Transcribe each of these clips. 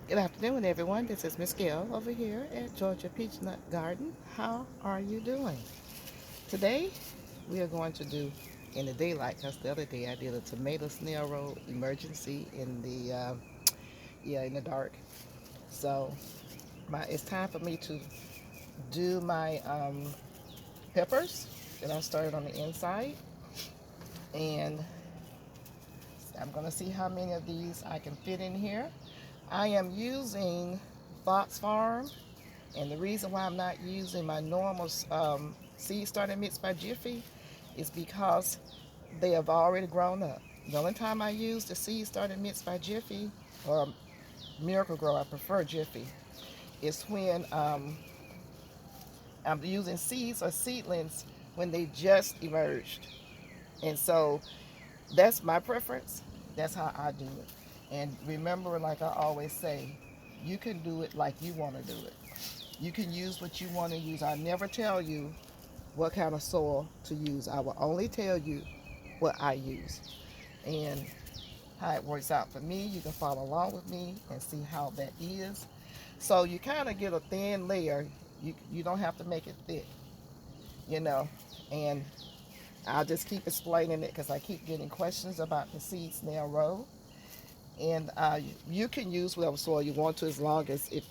Good afternoon, everyone. This is Miss Gail over here at Georgia Peachnut Garden. How are you doing? Today, we are going to do in the daylight because the other day I did a tomato snail roll emergency in the dark. So, it's time for me to do my peppers that I started on the inside, and I'm going to see how many of these I can fit in here. I am using Fox Farm. And the reason why I'm not using my normal seed starter mix by Jiffy is because they have already grown up. The only time I use the seed starter mix by Jiffy or Miracle Grow, I prefer Jiffy, is when I'm using seeds or seedlings when they just emerged. And so that's my preference. That's how I do it. And remember, like I always say, you can do it like you want to do it. You can use what you want to use. I never tell you what kind of soil to use. I will only tell you what I use and how it works out for me. You can follow along with me and see how that is. So you kind of get a thin layer. You don't have to make it thick, you know. And I'll just keep explaining it because I keep getting questions about the seed snail roll. And you can use whatever soil you want to, as long as if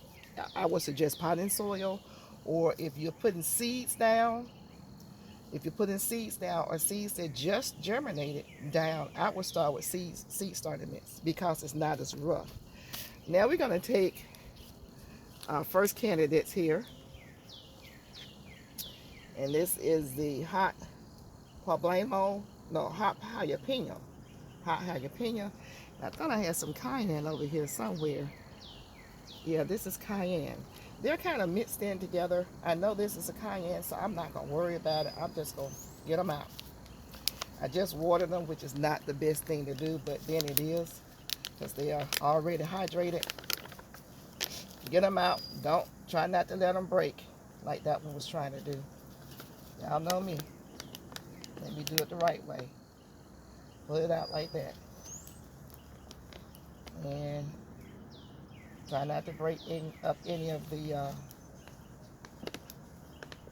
I would suggest potting soil, or if you're putting seeds down, or seeds that just germinated down, I would start with seed starter mix because it's not as rough. Now we're going to take our first candidates here, and this is the hot poblano, no, hot jalapeno. Hot jalapeno. I thought I had some cayenne over here somewhere. Yeah, this is cayenne. They're kind of mixed in together. I know this is a cayenne, so I'm not going to worry about it. I'm just going to get them out. I just watered them, which is not the best thing to do, but then it is because they are already hydrated. Get them out. Don't try not to let them break like that one was trying to do. Y'all know me. Let me do it the right way. Pull it out like that. And try not to break up any of the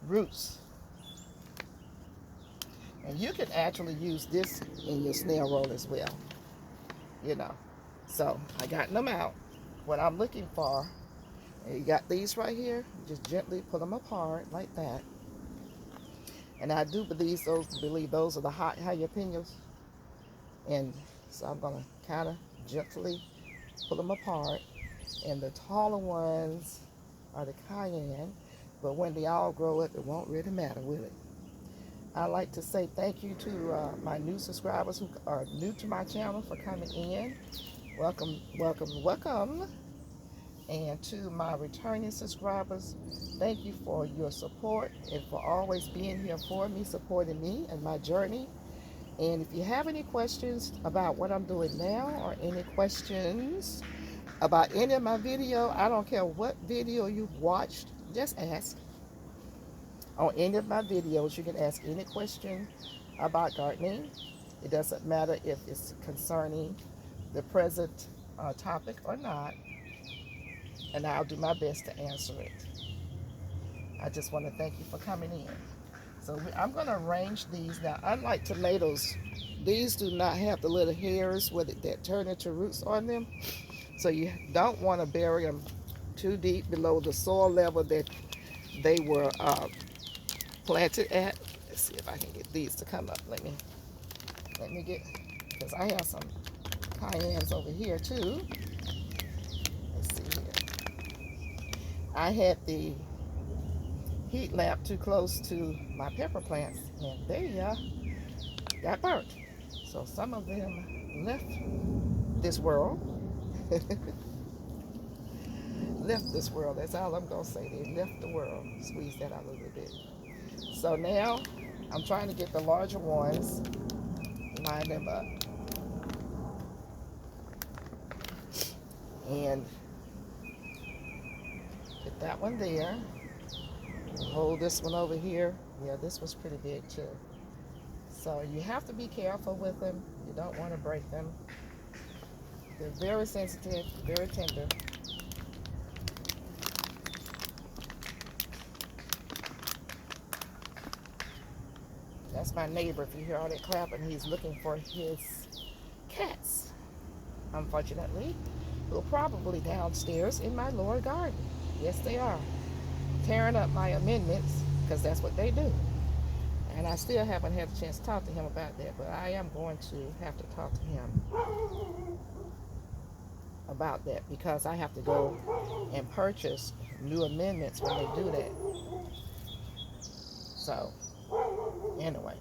roots. And you can actually use this in your snail roll as well, you know. So I got them out. What I'm looking for, and you got these right here, just gently pull them apart like that. And I do believe those are the hot jalapenos. And so I'm gonna kind of gently pull them apart. And the taller ones are the cayenne, but when they all grow up, it won't really matter, will it? I'd like to say thank you to my new subscribers who are new to my channel for coming in. Welcome, welcome, welcome. And to my returning subscribers, thank you for your support and for always being here for me, supporting me and my journey. And if you have any questions about what I'm doing now, or any questions about any of my video, I don't care what video you've watched, just ask. On any of my videos, you can ask any question about gardening. It doesn't matter if it's concerning the present topic or not, and I'll do my best to answer it. I just want to thank you for coming in. So I'm going to arrange these. Now, unlike tomatoes, these do not have the little hairs that turn into roots on them. So you don't want to bury them too deep below the soil level that they were planted at. Let's see if I can get these to come up. Let me get, because I have some cayennes over here too. Let's see here. I had the heat lamp too close to my pepper plants, and they got burnt. So some of them left this world. Left this world. That's all I'm gonna say. They left the world. Squeeze that out a little bit. So now I'm trying to get the larger ones, line them up, and get that one there. Hold this one over here. Yeah, this was pretty big too. So you have to be careful with them. You don't want to break them. They're very sensitive, very tender. That's my neighbor. If you hear all that clapping, he's looking for his cats. Unfortunately, who are probably downstairs in my lower garden. Yes, they are. Tearing up my amendments, because that's what they do. And I still haven't had a chance to talk to him about that, but I am going to have to talk to him about that, because I have to go and purchase new amendments when they do that. So, anyway,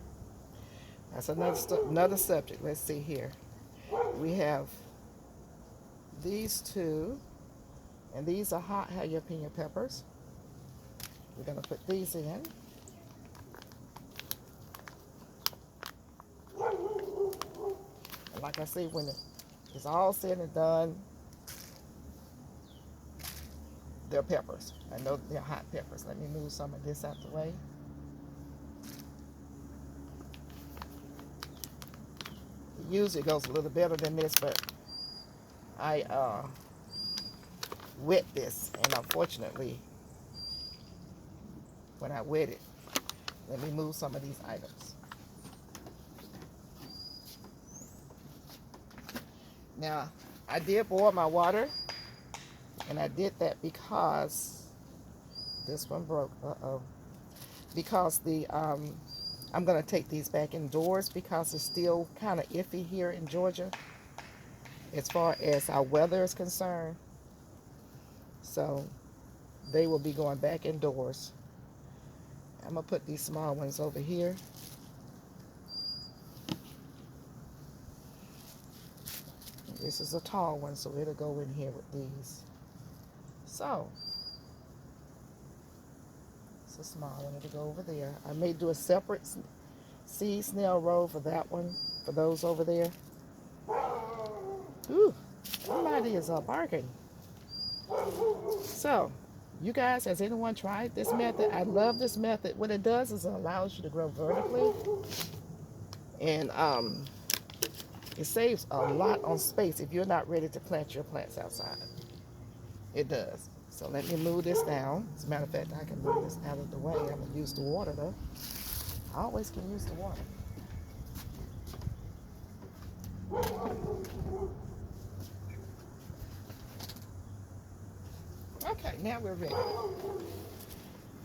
that's another subject. Let's see here. We have these two, and these are hot jalapeno peppers. We're going to put these in. And like I say, when it's all said and done, they're peppers. I know they're hot peppers. Let me move some of this out the way. Usually it goes a little better than this, but I wet this, and unfortunately, when I wet it, let me move some of these items. Now, I did boil my water, and I did that because this one broke. Because I'm going to take these back indoors because it's still kind of iffy here in Georgia as far as our weather is concerned. So they will be going back indoors. I'm going to put these small ones over here. This is a tall one, so it'll go in here with these. So, it's a small one. It'll go over there. I may do a separate seed snail roll for that one, for those over there. Ooh, somebody is barking. So, you guys, has anyone tried this method? I love this method. What it does is it allows you to grow vertically. And it saves a lot on space if you're not ready to plant your plants outside. It does. So let me move this down. As a matter of fact, I can move this out of the way. I'm going to use the water though. I always can use the water. Okay, now we're ready.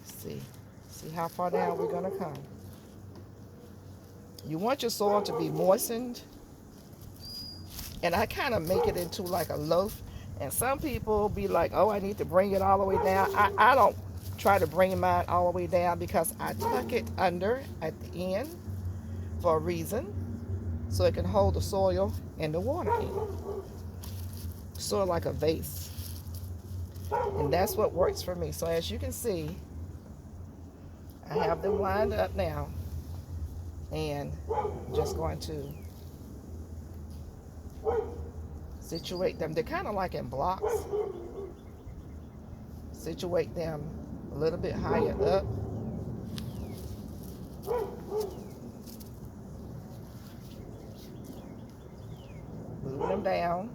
Let's see how far down we're going to come. You want your soil to be moistened. And I kind of make it into like a loaf. And some people be like, oh, I need to bring it all the way down. I don't try to bring mine all the way down because I tuck it under at the end for a reason. So it can hold the soil and the water in. Sort of like a vase. And that's what works for me. So as you can see, I have them lined up now. And I'm just going to situate them. They're kind of like in blocks. Situate them a little bit higher up. Moving them down.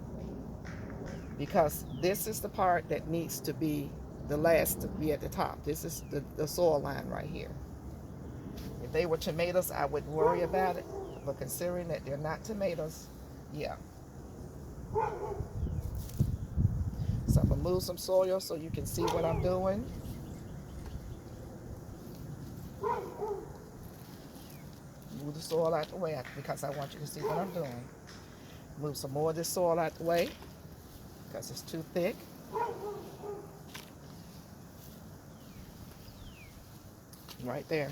Because this is the part that needs to be the last to be at the top. This is the soil line right here. If they were tomatoes, I wouldn't worry about it. But considering that they're not tomatoes, yeah. So I'm going to move some soil so you can see what I'm doing. Move the soil out the way because I want you to see what I'm doing. Move some more of this soil out the way because it's too thick. Right there.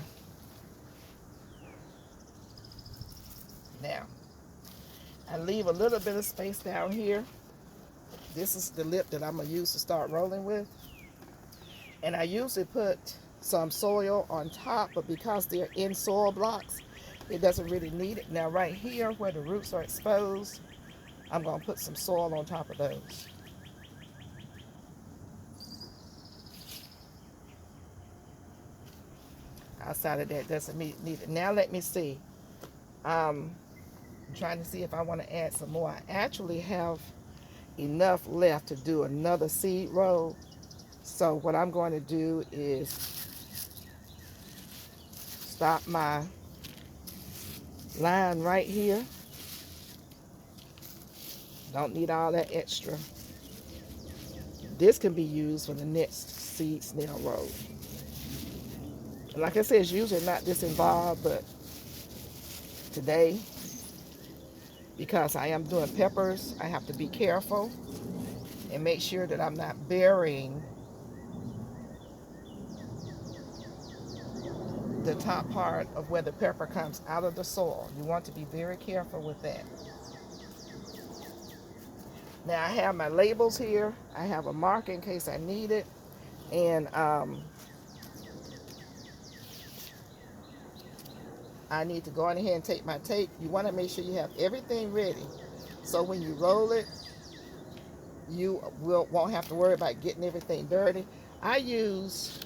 Now, I leave a little bit of space down here. This is the lip that I'm going to use to start rolling with. And I usually put some soil on top, but because they're in soil blocks, it doesn't really need it. Now right here where the roots are exposed, I'm going to put some soil on top of those. Outside of that, doesn't need it. Now let me see. I'm trying to see if I want to add some more. I actually have enough left to do another seed roll. So what I'm going to do is stop my line right here. Don't need all that extra. This can be used for the next seed snail roll. Like I said, it's usually not this involved, but today, because I am doing peppers, I have to be careful and make sure that I'm not burying the top part of where the pepper comes out of the soil. You want to be very careful with that. Now I have my labels here. I have a mark in case I need it. And I need to go on ahead and take my tape. You want to make sure you have everything ready. So when you roll it, you won't have to worry about getting everything dirty. I use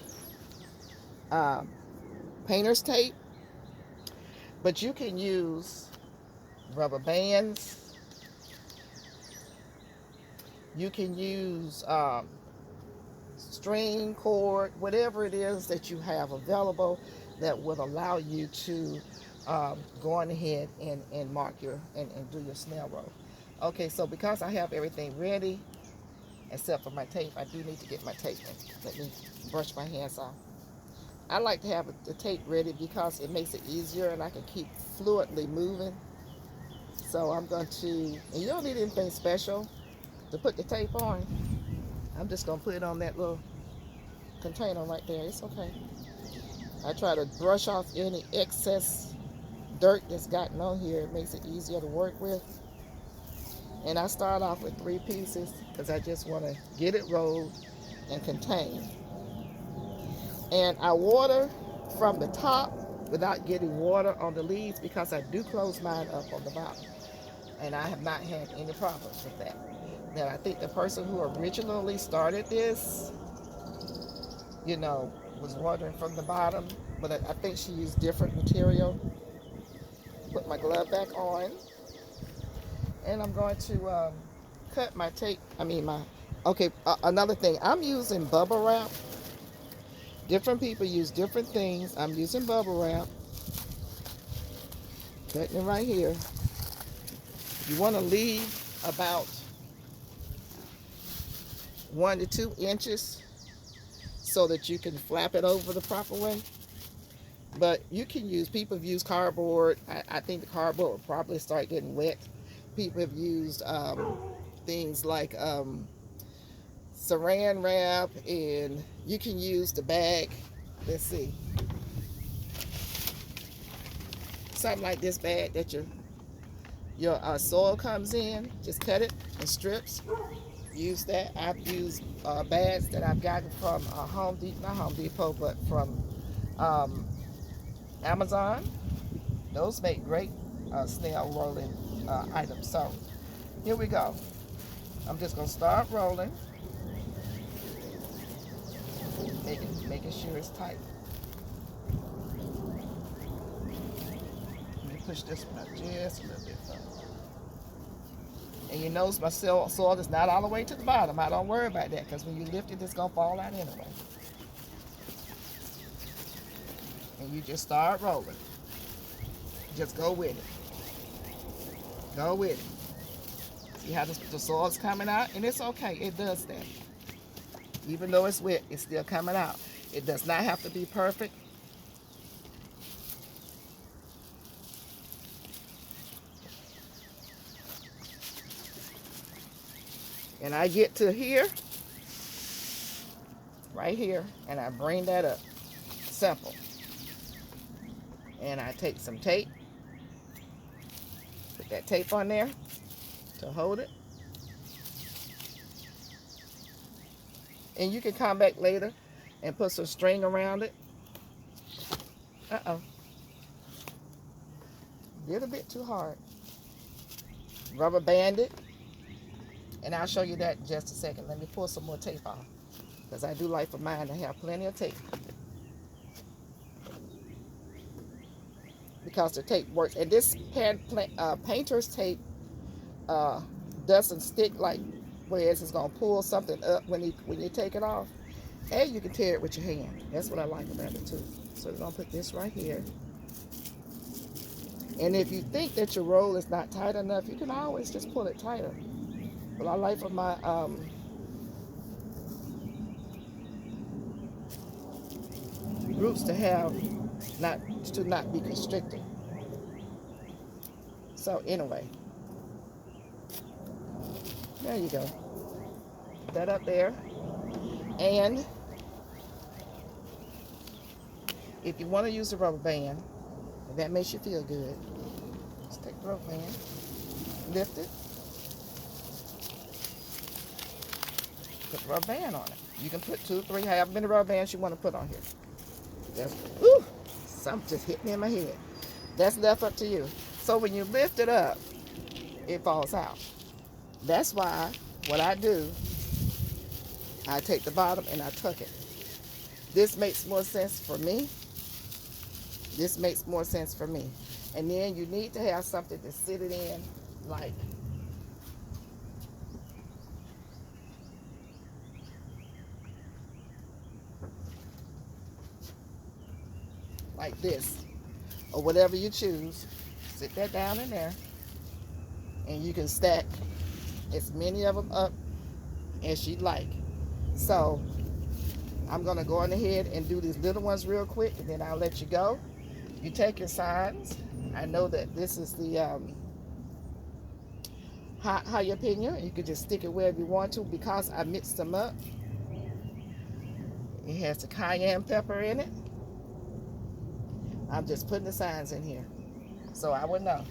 painter's tape, but you can use rubber bands. You can use string, cord, whatever it is that you have available that would allow you to go on ahead and mark and do your snail roll. Okay, so because I have everything ready, except for my tape, I do need to get my tape in. Let me brush my hands off. I like to have the tape ready because it makes it easier and I can keep fluidly moving. So I'm going to, and you don't need anything special to put the tape on. I'm just going to put it on that little container right there. It's okay. I try to brush off any excess dirt that's gotten on here. It makes it easier to work with. And I start off with 3 pieces because I just want to get it rolled and contained. And I water from the top without getting water on the leaves because I do close mine up on the bottom. And I have not had any problems with that. Now, I think the person who originally started this, was watering from the bottom, but I think she used different material. Put my glove back on. And I'm going to cut my tape. Another thing. I'm using bubble wrap. Different people use different things. I'm using bubble wrap. Cutting it right here. You want to leave about 1 to 2 inches so that you can flap it over the proper way. But you can use, people have used cardboard. I think the cardboard will probably start getting wet. People have used things like saran wrap, and you can use the bag. Let's see. Something like this bag that your soil comes in. Just cut it in strips. Use that. I've used bags that I've gotten from not Home Depot, but from Amazon. Those make great snail rolling items. So here we go. I'm just gonna start rolling, making sure it's tight. Let me push this one up just a little bit further. And you notice my soil is not all the way to the bottom. I don't worry about that because when you lift it, it's gonna fall out anyway. And you just start rolling. Just go with it. Go with it. See how the soil's coming out? And it's okay. It does that. Even though it's wet, it's still coming out. It does not have to be perfect. And I get to here, right here, and I bring that up. Simple. And I take some tape. Put that tape on there to hold it. And you can come back later and put some string around it. Uh-oh. Did a bit too hard. Rubber band it. And I'll show you that in just a second. Let me pull some more tape off, because I do like for mine to have plenty of tape. Because the tape works. And this painter's tape doesn't stick like, whereas it's going to pull something up when you take it off. And you can tear it with your hand. That's what I like about it too. So we're going to put this right here. And if you think that your roll is not tight enough, you can always just pull it tighter. But I like for my roots to have not be constricted. So anyway, there you go. Put that up there. And if you want to use the rubber band, if that makes you feel good, just take the rubber band, lift it, put the rubber band on it. You can put 2, 3, however many rubber bands you want to put on here. That's, whew, something just hit me in my head. That's left up to you. So when you lift it up, it falls out. That's why what I do, I take the bottom and I tuck it. This makes more sense for me. This makes more sense for me. And then you need to have something to sit it in, like this, or whatever you choose. Sit that down in there, and you can stack as many of them up as you'd like. So I'm gonna go on ahead and do these little ones real quick, and then I'll let you go. You take your signs. I know that this is the jalapeno. You could just stick it wherever you want to. Because I mixed them up, it has the cayenne pepper in it. I'm just putting the signs in here so I would know.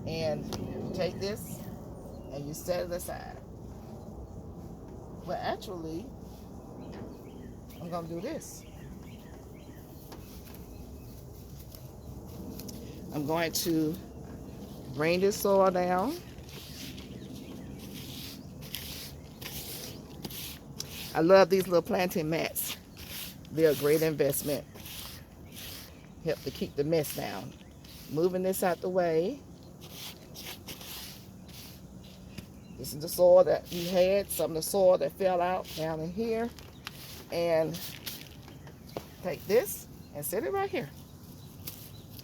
And you take this and you set it aside. Well, actually, I'm gonna do this. I'm going to bring this soil down. I love these little planting mats. They're a great investment. Help to keep the mess down. Moving this out the way. This is the soil that you had, some of the soil that fell out down in here. And take this and set it right here.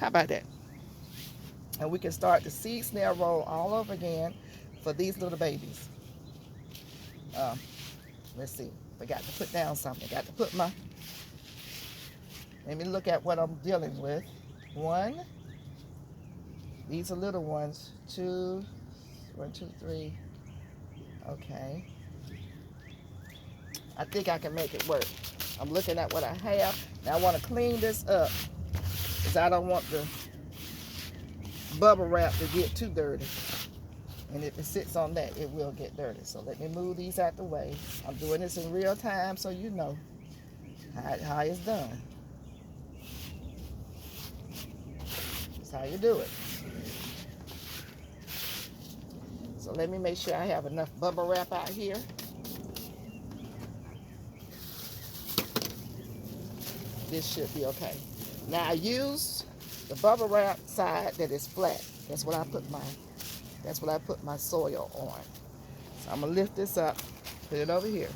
How about that? And we can start the seed snail roll all over again for these little babies. Let's see. Forgot to put down something. Got to put my... Let me look at what I'm dealing with. 1. These are little ones. 2. 1, 2, 3. Okay. I think I can make it work. I'm looking at what I have. Now I want to clean this up because I don't want the bubble wrap to get too dirty. And if it sits on that, it will get dirty. So let me move these out the way. I'm doing this in real time so you know how it's done. That's how you do it. So let me make sure I have enough bubble wrap out here. This should be okay. Now I use the bubble wrap side that is flat. That's what I put my soil on. So I'm gonna lift this up, put it over here.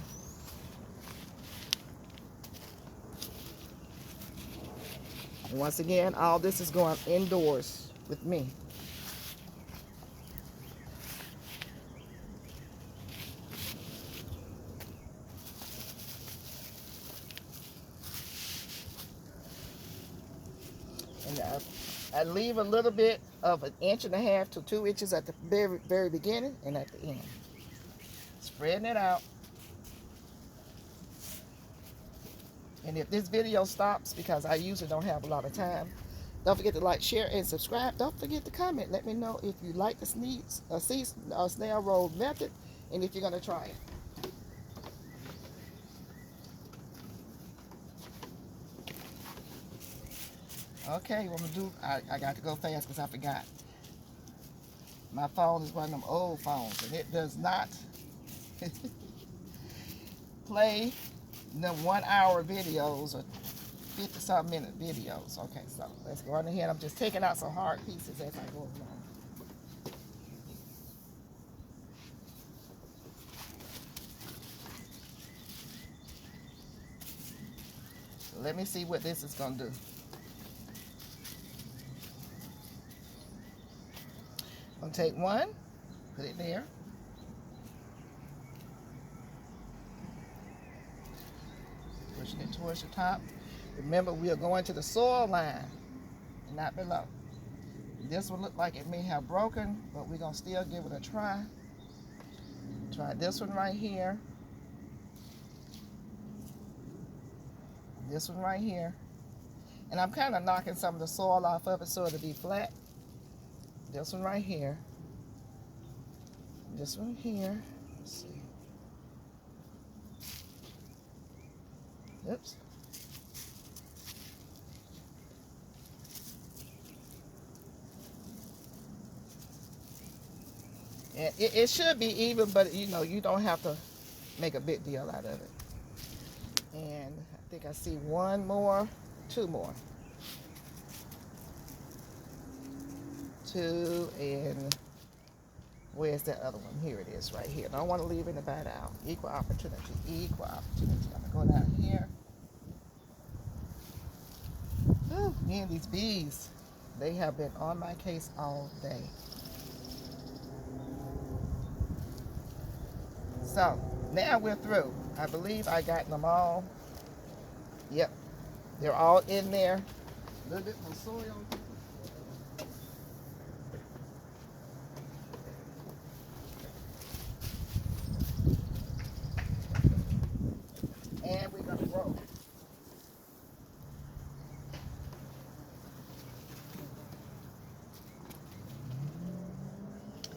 And once again, all this is going indoors with me. And I leave a little bit of 1.5 inches to 2 inches at the very, very beginning and at the end. Spreading it out. And if this video stops, because I usually don't have a lot of time, don't forget to like, share, and subscribe. Don't forget to comment. Let me know if you like the snail roll method and if you're going to try it. Okay, what I'm going to do, I got to go fast because I forgot. My phone is one of them old phones, and it does not play the 1 hour videos or 50-something minute videos. Okay, so let's go on ahead. I'm just taking out some hard pieces as I go along. So let me see what this is going to do. take one, put it there. Pushing it towards the top. Remember, we are going to the soil line, not below. This one look like it may have broken, but we're gonna still give it a try. Try this one right here. This one right here. And I'm kind of knocking some of the soil off of it so it'll be flat. This one right here. This one here. Let's see. Oops. And it should be even, but you know, you don't have to make a big deal out of it. And I think I see one more, two more. Two, and where's that other one? Here it is, right here. Don't want to leave anybody out. Equal opportunity, equal opportunity. I'm gonna go down here. Ooh, man, these bees, they have been on my case all day. So now we're through. I believe I got them all. Yep, they're all in there. A little bit more soil. And we're gonna roll.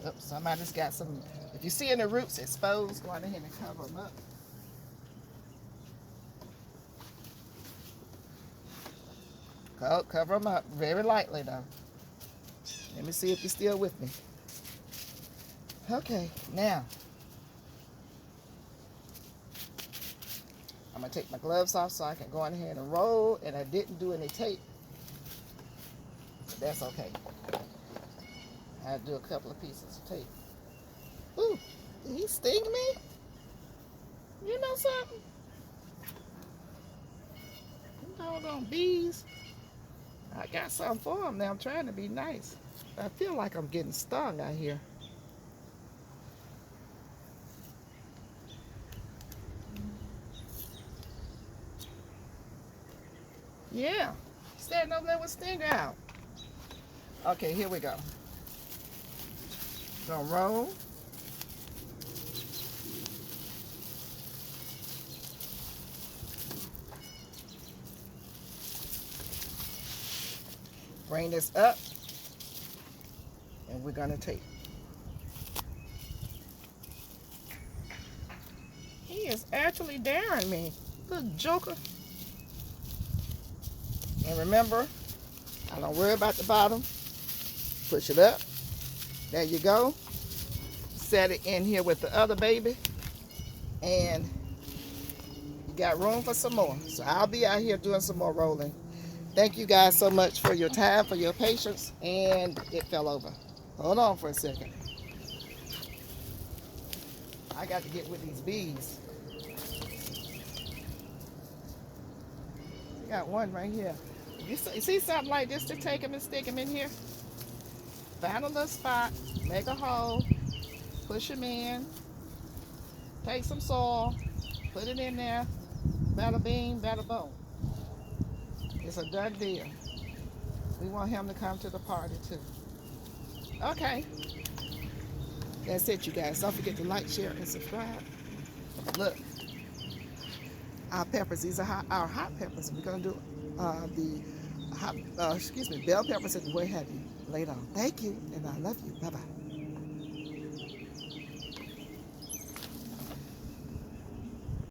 Oops, somebody's got some. If you see any roots exposed, go on ahead and cover them up. Cover them up very lightly though. Let me see if you're still with me. Okay, now I'm gonna take my gloves off so I can go on ahead and roll, and I didn't do any tape. But that's okay. I'll do a couple of pieces of tape. Ooh, did he sting me? You know something? Them doggone bees. I got something for them now. I'm trying to be nice. I feel like I'm getting stung out here. Yeah, standing over there with stinger out. Okay, here we go. Gonna roll. Bring this up, and we're gonna tape. He is actually daring me, little joker. And remember, I don't worry about the bottom. Push it up. There you go. Set it in here with the other baby, and you got room for some more. So I'll be out here doing some more rolling. Thank you guys so much for your time, for your patience, and it fell over. Hold on for a second. I got to get with these bees. I got one right here. You see something like this to take them and stick them in here? Find a little spot, make a hole, push them in, take some soil, put it in there, bada bing, bada boom. It's a done deal. We want him to come to the party too. Okay. That's it, you guys. Don't forget to like, share, and subscribe. Look, our peppers. These are our hot peppers. We're gonna do the hot, bell peppers and what have you later on. Thank you, and I love you. Bye bye.